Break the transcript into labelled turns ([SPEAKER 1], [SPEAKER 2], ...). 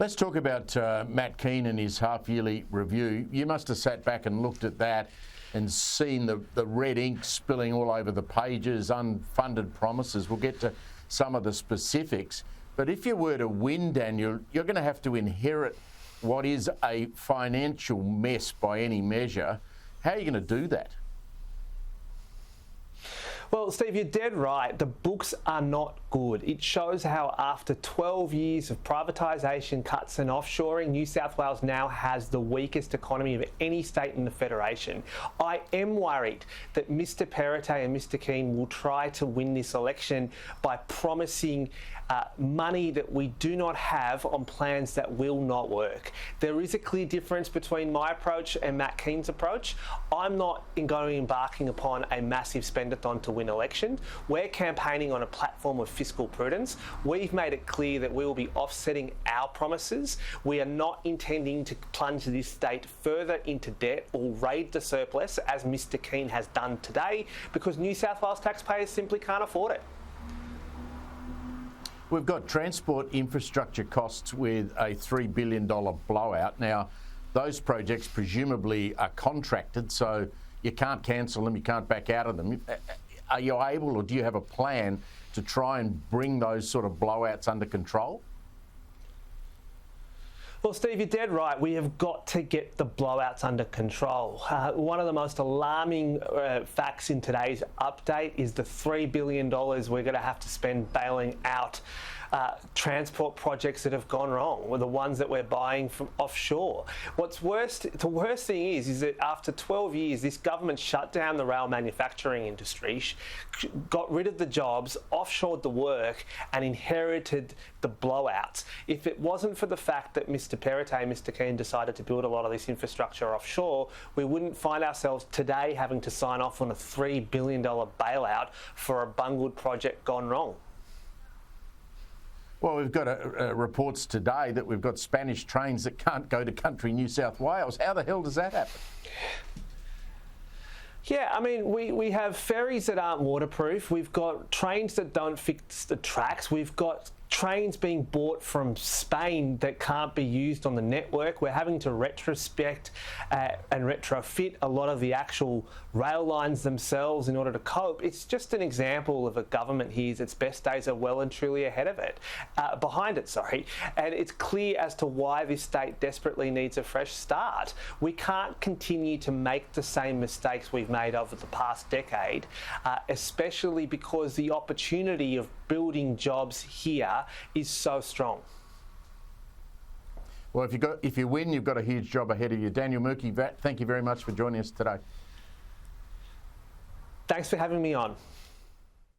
[SPEAKER 1] Let's talk about Matt Keane and his half-yearly review. You must have sat back and looked at that and seen the red ink spilling all over the pages, unfunded promises. We'll get to some of the specifics. But if you were to win, Daniel, you're going to have to inherit what is a financial mess by any measure. How are you going to do that?
[SPEAKER 2] Well, Steve, you're dead right. The books are not good. It shows how after 12 years of privatisation, cuts and offshoring, New South Wales now has the weakest economy of any state in the Federation. I am worried that Mr Perrottet and Mr Keane will try to win this election by promising money that we do not have on plans that will not work. There is a clear difference between my approach and Matt Keane's approach. I'm not embarking upon a massive spend-a-thon to win elections. We're campaigning on a platform of fiscal prudence. We've made it clear that we will be offsetting our promises. We are not intending to plunge this state further into debt or raid the surplus, as Mr Keane has done today, because New South Wales taxpayers simply can't afford it.
[SPEAKER 1] We've got transport infrastructure costs with a $3 billion blowout. Now, those projects presumably are contracted, so you can't cancel them, you can't back out of them. Are you able, or do you have a plan to try and bring those sort of blowouts under control?
[SPEAKER 2] Well, Steve, you're dead right. We have got to get the blowouts under control. One of the most alarming facts in today's update is the $3 billion we're going to have to spend bailing out transport projects that have gone wrong, or the ones that we're buying from offshore. The worst thing is that after 12 years, this government shut down the rail manufacturing industry, got rid of the jobs, offshored the work, and inherited the blowouts. If it wasn't for the fact that Mr Perrottet and Mr Keane decided to build a lot of this infrastructure offshore, we wouldn't find ourselves today having to sign off on a $3 billion bailout for a bungled project gone wrong.
[SPEAKER 1] Well, we've got reports today that we've got Spanish trains that can't go to country New South Wales. How the hell does that happen?
[SPEAKER 2] Yeah, I mean, we have ferries that aren't waterproof. We've got trains that don't fix the tracks. We've got trains being bought from Spain that can't be used on the network. We're having to retrospect and retrofit a lot of the actual rail lines themselves in order to cope. It's just an example of a government here's its best days are well and truly behind it. And it's clear as to why this state desperately needs a fresh start. We can't continue to make the same mistakes we've made over the past decade, especially because the opportunity of building jobs here is so strong.
[SPEAKER 1] Well, if you win, you've got a huge job ahead of you. Daniel Mookhey, thank you very much for joining us today.
[SPEAKER 2] Thanks for having me on.